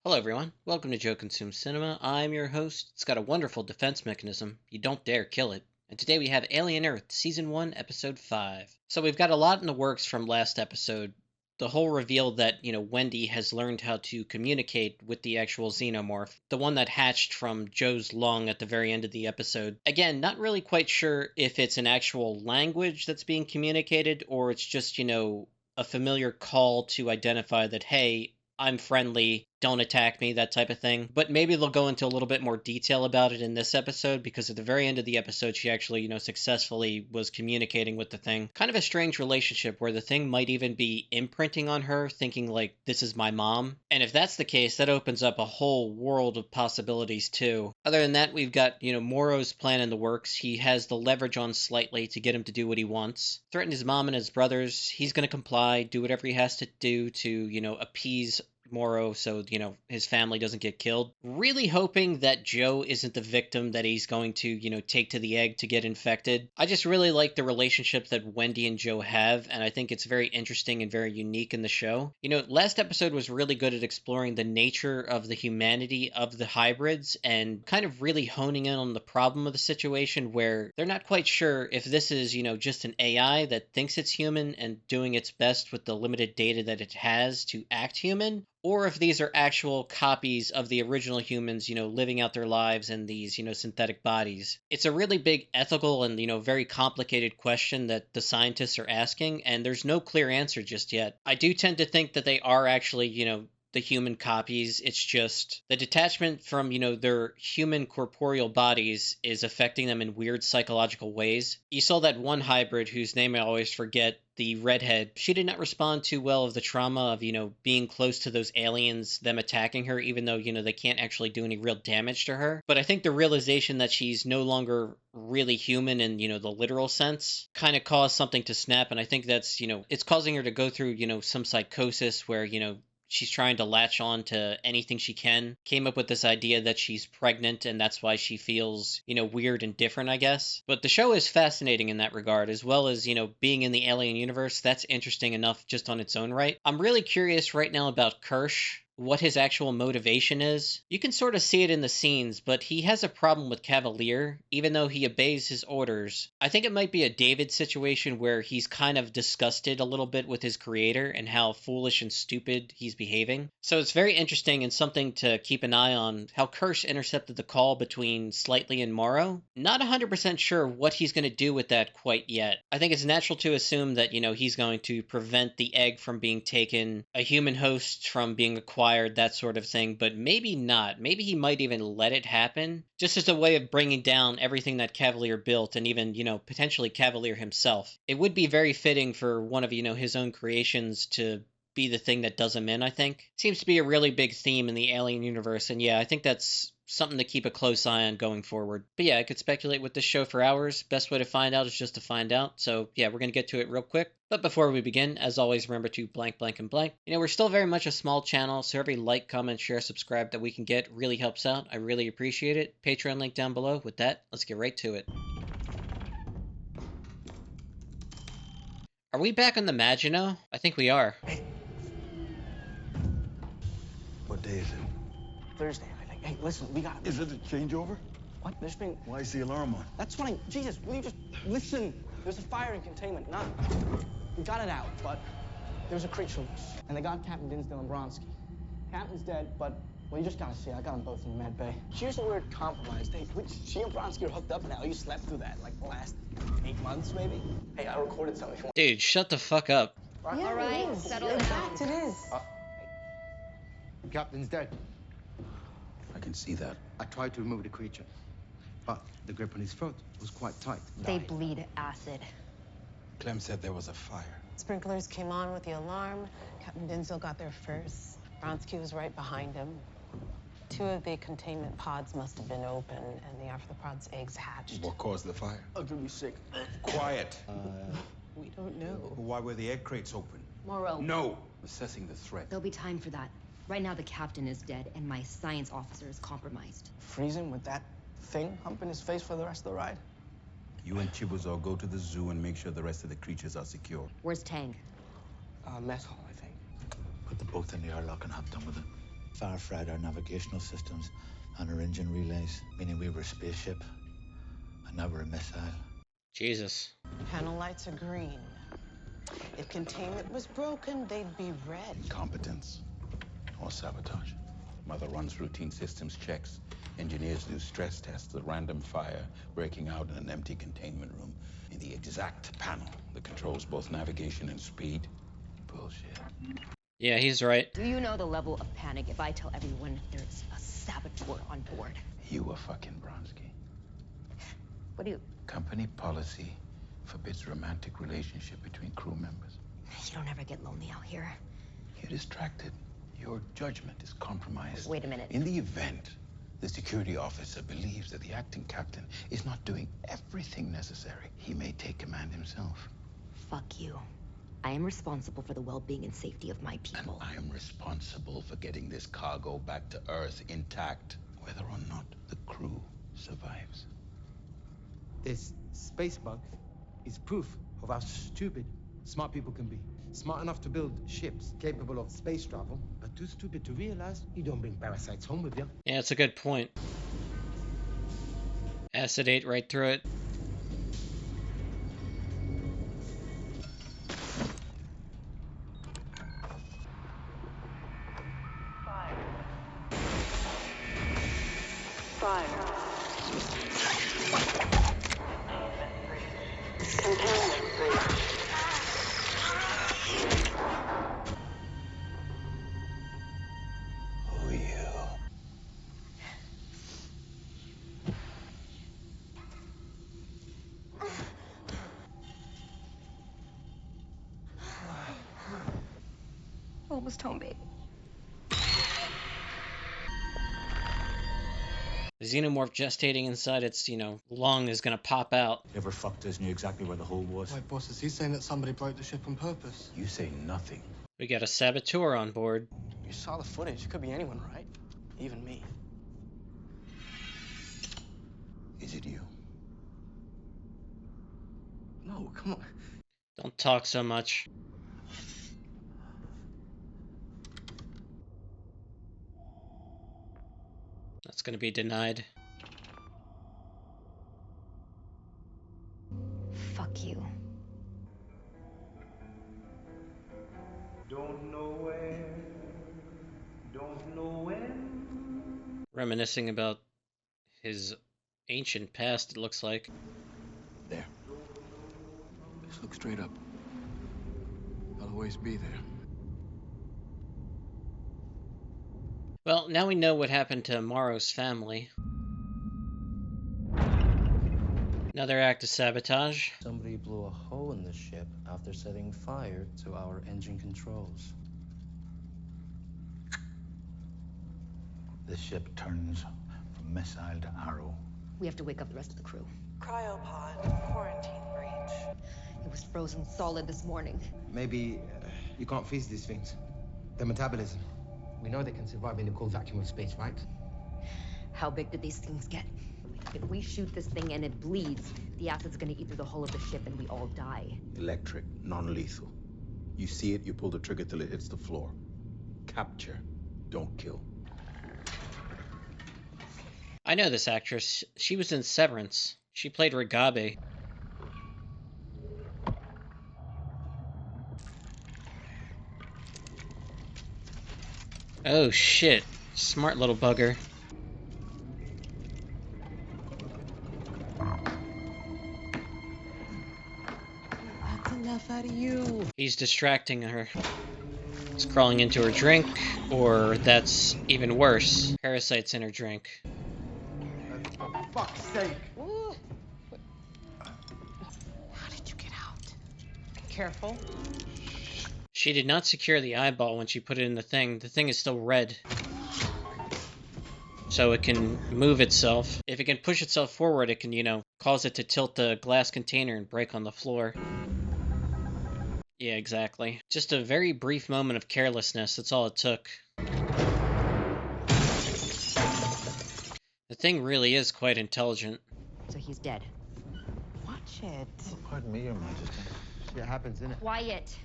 Hello, everyone. Welcome to Joe Consumes Cinema. I'm your host. It's got a wonderful defense mechanism. You don't dare kill it. And today we have Alien Earth, Season 1, Episode 5. So we've got a lot in the works from last episode. The whole reveal that, Wendy has learned how to communicate with the actual xenomorph, the one that hatched from Joe's lung at the very end of the episode. Again, not really quite sure if it's an actual language that's being communicated or it's just, a familiar call to identify that, hey, I'm friendly, don't attack me, that type of thing. But maybe they'll go into a little bit more detail about it in this episode because at the very end of the episode, she actually, successfully was communicating with the thing. Kind of a strange relationship where the thing might even be imprinting on her, thinking like, this is my mom. And if that's the case, that opens up a whole world of possibilities too. Other than that, we've got, Morrow's plan in the works. He has the leverage on Slightly to get him to do what he wants. Threaten his mom and his brothers. He's going to comply, do whatever he has to do to, appease Morrow so, his family doesn't get killed. Really hoping that Joe isn't the victim that he's going to, take to the egg to get infected. I just really like the relationship that Wendy and Joe have, and I think it's very interesting and very unique in the show. Last episode was really good at exploring the nature of the humanity of the hybrids and kind of really honing in on the problem of the situation where they're not quite sure if this is, just an AI that thinks it's human and doing its best with the limited data that it has to act human, or if these are actual copies of the original humans, living out their lives in these, synthetic bodies. It's a really big ethical and, very complicated question that the scientists are asking, and there's no clear answer just yet. I do tend to think that they are actually, the human copies. It's just the detachment from, their human corporeal bodies is affecting them in weird psychological ways. You saw that one hybrid whose name I always forget, the redhead. She did not respond too well of the trauma of, being close to those aliens, them attacking her, even though, they can't actually do any real damage to her. But I think the realization that she's no longer really human in, the literal sense kind of caused something to snap. And I think that's, it's causing her to go through, some psychosis where, she's trying to latch on to anything she can. Came up with this idea that she's pregnant and that's why she feels, weird and different, I guess. But the show is fascinating in that regard, as well as, being in the alien universe. That's interesting enough just on its own right. I'm really curious right now about Kirsch, what his actual motivation is. You can sort of see it in the scenes, but he has a problem with Cavalier, even though he obeys his orders. I think it might be a David situation where he's kind of disgusted a little bit with his creator and how foolish and stupid he's behaving. So it's very interesting and something to keep an eye on how Kirsch intercepted the call between Slightly and Morrow. Not 100% sure what he's going to do with that quite yet. I think it's natural to assume that, he's going to prevent the egg from being taken, a human host from being acquired, that sort of thing, but maybe not. Maybe he might even let it happen, just as a way of bringing down everything that Cavalier built and even, potentially Cavalier himself. It would be very fitting for one of, his own creations to be the thing that does him in, I think. Seems to be a really big theme in the Alien universe, and yeah, I think that's something to keep a close eye on going forward. But yeah, I could speculate with this show for hours. Best way to find out is just to find out. So yeah, we're going to get to it real quick. But before we begin, as always, remember to blank, blank, and blank. We're still very much a small channel, so every like, comment, share, subscribe that we can get really helps out. I really appreciate it. Patreon link down below. With that, let's get right to it. Are we back on the Maginot? I think we are. Hey. What day is it? Thursday, I think. Hey, listen, we got... Is it a changeover? What? There's been... Why is the alarm on? That's what I... Jesus, will you just listen? There's a fire in containment, not... We got it out, but there's a creature loose. And they got Captain Dinsdale and Bronsky. Captain's dead, but... Well, you just gotta see. I got them both in the med bay. She used the word compromised. Hey, she and Bronsky are hooked up now. You slept through that, like, the last 8 months, maybe? Hey, I recorded something if you want. Dude, shut the fuck up. Yeah, all right, settle down. In fact, it is. Captain's dead. I can see that. I tried to remove the creature, but the grip on his throat was quite tight. They bleed acid. Clem said there was a fire. Sprinklers came on with the alarm. Captain Dinsdale got there first. Bronsky was right behind him. 2 of the containment pods must have been open, and the arthropods' eggs hatched. What caused the fire? I'm gonna be sick. Quiet. We don't know. Why were the egg crates open? Morrow. No. Assessing the threat. There'll be time for that. Right now, the captain is dead, and my science officer is compromised. Freeze him with that thing humping his face for the rest of the ride? You and Chibuzor go to the zoo and make sure the rest of the creatures are secure. Where's Tang? Mess hall, I think. Put the boat in the airlock and have done with it. Fire fried our navigational systems and our engine relays, meaning we were a spaceship, and now we're a missile. Jesus. Panel lights are green. If containment was broken, they'd be red. Incompetence or sabotage. Mother runs routine systems checks. Engineers do stress tests at random fire, breaking out in an empty containment room in the exact panel that controls both navigation and speed. Bullshit. Yeah, he's right. Do you know the level of panic if I tell everyone there's a saboteur on board? You were fucking Bronsky. What do you... Company policy forbids romantic relationship between crew members. You don't ever get lonely out here. You're distracted. Your judgment is compromised. Wait a minute. In the event the security officer believes that the acting captain is not doing everything necessary, he may take command himself. Fuck you. I am responsible for the well-being and safety of my people. And I am responsible for getting this cargo back to Earth intact, whether or not the crew survives. This space bug is proof of how stupid smart people can be. Smart enough to build ships capable of space travel, but too stupid to realize you don't bring parasites home with you. Yeah, it's a good point. Acid ate right through it. Who are you? Almost home, baby. The xenomorph gestating inside its, lung is gonna pop out. Whoever fucked us knew exactly where the hole was. Wait, boss, is he saying that somebody broke the ship on purpose? You say nothing. We got a saboteur on board. You saw the footage. It could be anyone, right? Even me. Is it you? No, come on. Don't talk so much. That's gonna be denied. Fuck you. Don't know where, don't know when. Reminiscing about his ancient past, it looks like. There. Just look straight up. I'll always be there. Well, now we know what happened to Morrow's family. Another act of sabotage. Somebody blew a hole in the ship after setting fire to our engine controls. This ship turns from missile to arrow. We have to wake up the rest of the crew. Cryopod quarantine breach. It was frozen solid this morning. Maybe you can't freeze these things. Their metabolism. We know they can survive in the cold vacuum of space, right? How big did these things get? If we shoot this thing and it bleeds, the acid's gonna eat through the hull of the ship and we all die. Electric, non-lethal. You see it, you pull the trigger till it hits the floor. Capture, don't kill. I know this actress. She was in Severance. She played Ragabe. Oh shit. Smart little bugger. That's enough out of you. He's distracting her. He's crawling into her drink, or that's even worse. Parasites in her drink. For fuck's sake! How did you get out? Careful. She did not secure the eyeball when she put it in the thing. The thing is still red. So it can move itself. If it can push itself forward, it can, cause it to tilt the glass container and break on the floor. Yeah, exactly. Just a very brief moment of carelessness, that's all it took. The thing really is quite intelligent. So he's dead. Watch it. Pardon me, Your Majesty. Shit happens, innit? Quiet.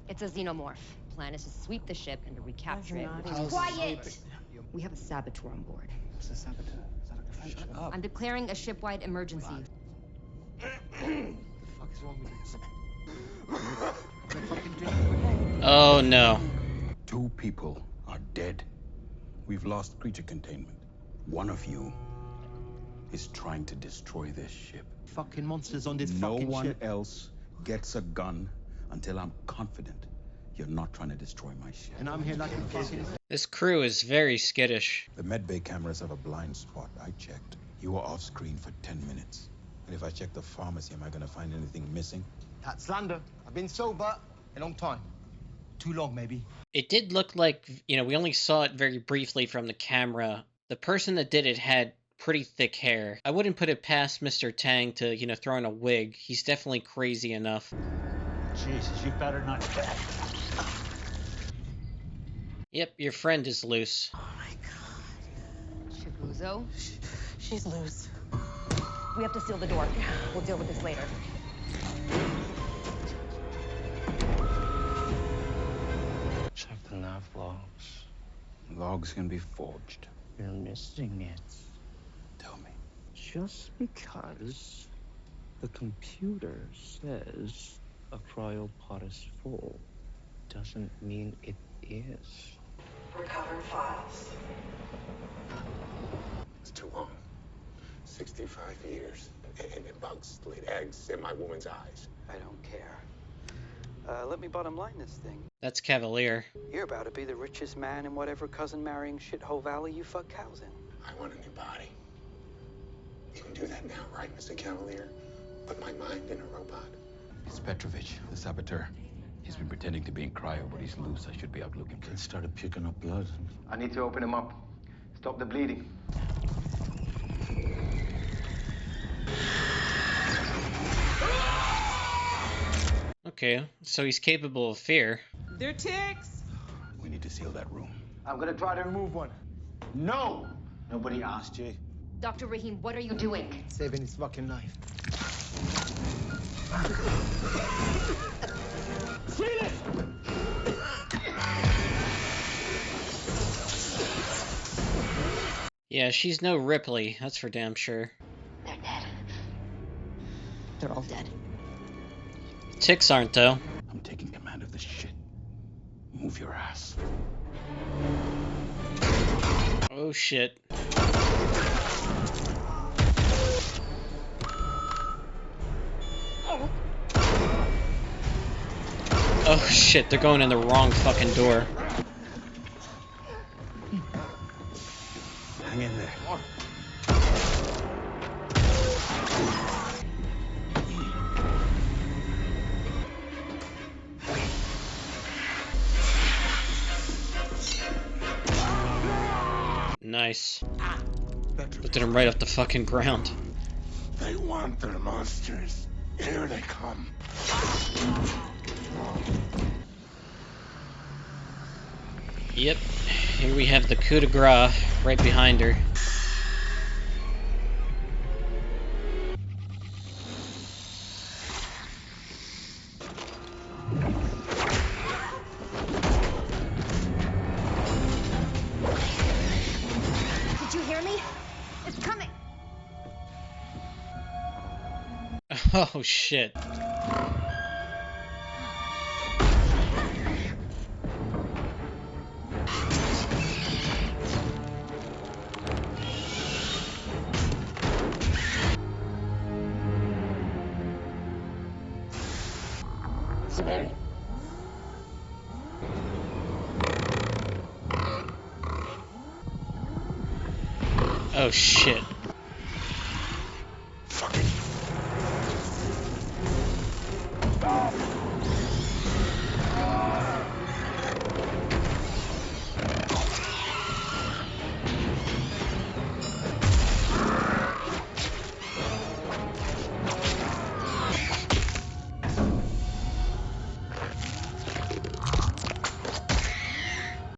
It's a xenomorph. plan is to sweep the ship and to recapture it. not Which even is quiet! We have a saboteur on board. What's a saboteur? Is that like a French ship? I'm declaring a ship-wide emergency. What the fuck is wrong with you? Oh no. 2 people are dead. We've lost creature containment. One of you is trying to destroy this ship. Fucking monsters on this No fucking one ship. else gets a gun until I'm confident you're not trying to destroy my ship. And I'm here like a fucking... This crew is very skittish. The medbay cameras have a blind spot. I checked. You were off screen for 10 minutes. And if I check the pharmacy, am I gonna find anything missing? That's slander. I've been sober a long time. Too long, maybe. It did look like, we only saw it very briefly from the camera. The person that did it had pretty thick hair. I wouldn't put it past Mr. Tang to, throw in a wig. He's definitely crazy enough. Jesus, you better not. Yep, your friend is loose. Oh my god. Chiguzo, She's loose. we have to seal the door. We'll deal with this later. Check the nav logs. Logs can be forged. You're missing it. Tell me. Just because the computer says a cryopod is full doesn't mean it is. Recovered files. It's too long. 65 years. And bugs laid eggs in my woman's eyes. I don't care. Let me bottom line this thing. That's Cavalier. You're about to be the richest man in whatever cousin marrying shithole valley you fuck cows in. I want a new body. You can do that now, right, Mr. Cavalier? Put my mind in a robot. It's Petrovich, the saboteur. He's been pretending to be in cryo, but he's loose. I should be out looking for him. It started puking up blood. I need to open him up. Stop the bleeding. Okay, so he's capable of fear. They're ticks. We need to seal that room. I'm gonna try to remove one. No! Nobody asked you. Dr. Rahim, what are you doing? Saving his fucking life. Yeah, she's no Ripley, that's for damn sure. They're dead. They're all dead. Ticks aren't, though. I'm taking command of this shit. Move your ass. Oh shit. Oh shit, they're going in the wrong fucking door. Hang in there. Nice. Lifted him right off the fucking ground. They want their monsters. Here they come. Yep, here we have the coup de grace right behind her. Did you hear me? It's coming. Oh shit. Oh shit.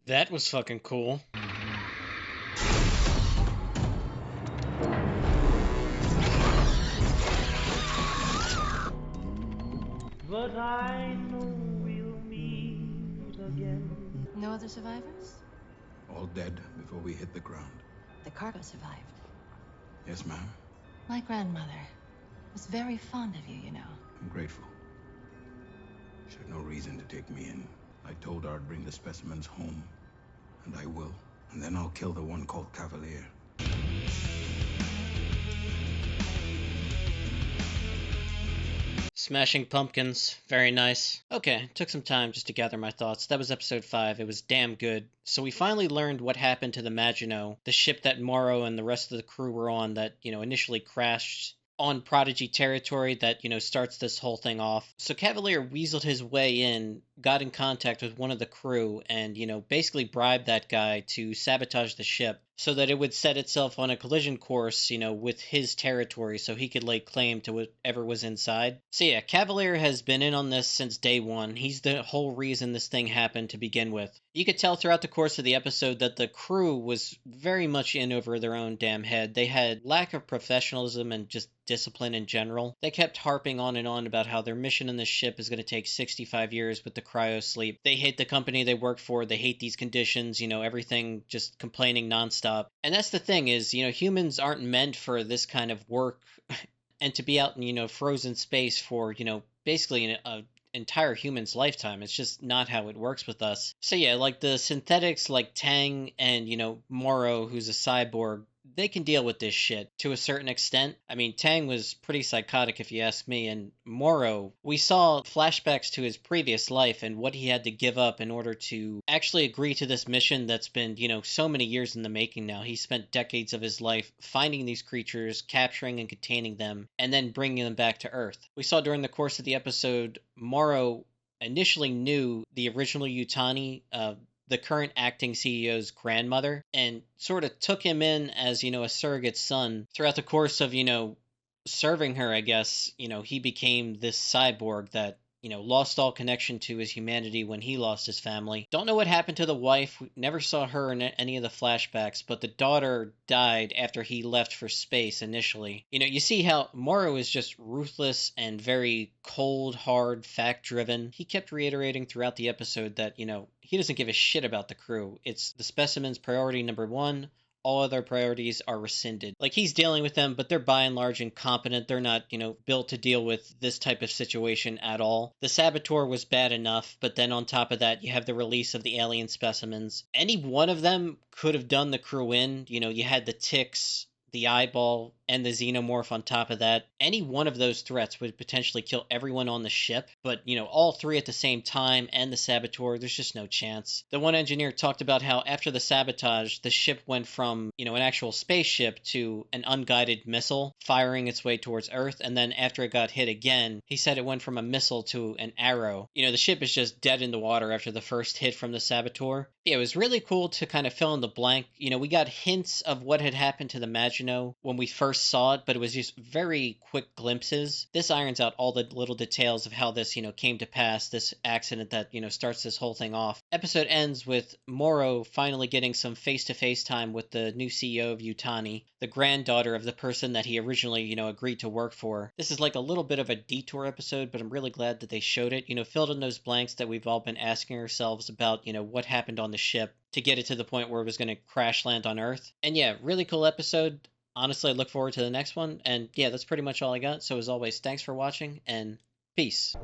That was fucking cool. But I know we'll meet again. No other survivors? All dead before we hit the ground. The cargo survived. Yes, ma'am. My grandmother was very fond of you, you know. I'm grateful. She had no reason to take me in. I told her I'd bring the specimens home, and I will. And then I'll kill the one called Cavalier. Smashing Pumpkins. Very nice. Okay, took some time just to gather my thoughts. That was episode 5. It was damn good. So we finally learned what happened to the Maginot, the ship that Morrow and the rest of the crew were on that, initially crashed on Prodigy territory that, starts this whole thing off. So Cavalier weaseled his way in, got in contact with one of the crew, and, basically bribed that guy to sabotage the ship so that it would set itself on a collision course, with his territory so he could lay claim to whatever was inside. So yeah, Cavalier has been in on this since day one. He's the whole reason this thing happened to begin with. You could tell throughout the course of the episode that the crew was very much in over their own damn head. They had lack of professionalism and just discipline in general. They kept harping on and on about how their mission in this ship is going to take 65 years with the cryo sleep. They hate the company they work for. They hate these conditions, everything just complaining nonstop. And that's the thing is, humans aren't meant for this kind of work and to be out in, frozen space for, basically an entire human's lifetime. It's just not how it works with us. So yeah, like the synthetics like Tang and, Morrow, who's a cyborg, they can deal with this shit to a certain extent. I mean, Tang was pretty psychotic if you ask me, and Morrow, we saw flashbacks to his previous life and what he had to give up in order to actually agree to this mission that's been, so many years in the making now. He spent decades of his life finding these creatures, capturing and containing them, and then bringing them back to Earth. We saw during the course of the episode, Morrow initially knew the original Yutani, the current acting CEO's grandmother, and sort of took him in as, a surrogate son. Throughout the course of, serving her, I guess, he became this cyborg that, lost all connection to his humanity when he lost his family. Don't know what happened to the wife. We never saw her in any of the flashbacks, but the daughter died after he left for space initially. You see how Morrow is just ruthless and very cold, hard, fact-driven. He kept reiterating throughout the episode that, he doesn't give a shit about the crew. It's the specimen's priority number one. All other priorities are rescinded. Like, he's dealing with them, but they're by and large incompetent. They're not, built to deal with this type of situation at all. The Saboteur was bad enough, but then on top of that, you have the release of the alien specimens. Any one of them could have done the crew in. You had the ticks, the eyeball, and the xenomorph on top of that. Any one of those threats would potentially kill everyone on the ship, but, all three at the same time and the Saboteur, there's just no chance. The one engineer talked about how after the sabotage, the ship went from, an actual spaceship to an unguided missile firing its way towards Earth, and then after it got hit again, he said it went from a missile to an arrow. The ship is just dead in the water after the first hit from the Saboteur. Yeah, it was really cool to kind of fill in the blank. We got hints of what had happened to the Maginot when we first saw it, but it was just very quick glimpses. This irons out all the little details of how this, came to pass, this accident that, starts this whole thing off. Episode ends with Morrow finally getting some face-to-face time with the new CEO of Yutani, the granddaughter of the person that he originally, agreed to work for. This is like a little bit of a detour episode, but I'm really glad that they showed it, filled in those blanks that we've all been asking ourselves about, what happened on the ship to get it to the point where it was going to crash land on Earth. And yeah, really cool episode. Honestly, I look forward to the next one. And yeah, that's pretty much all I got. So as always, thanks for watching and peace.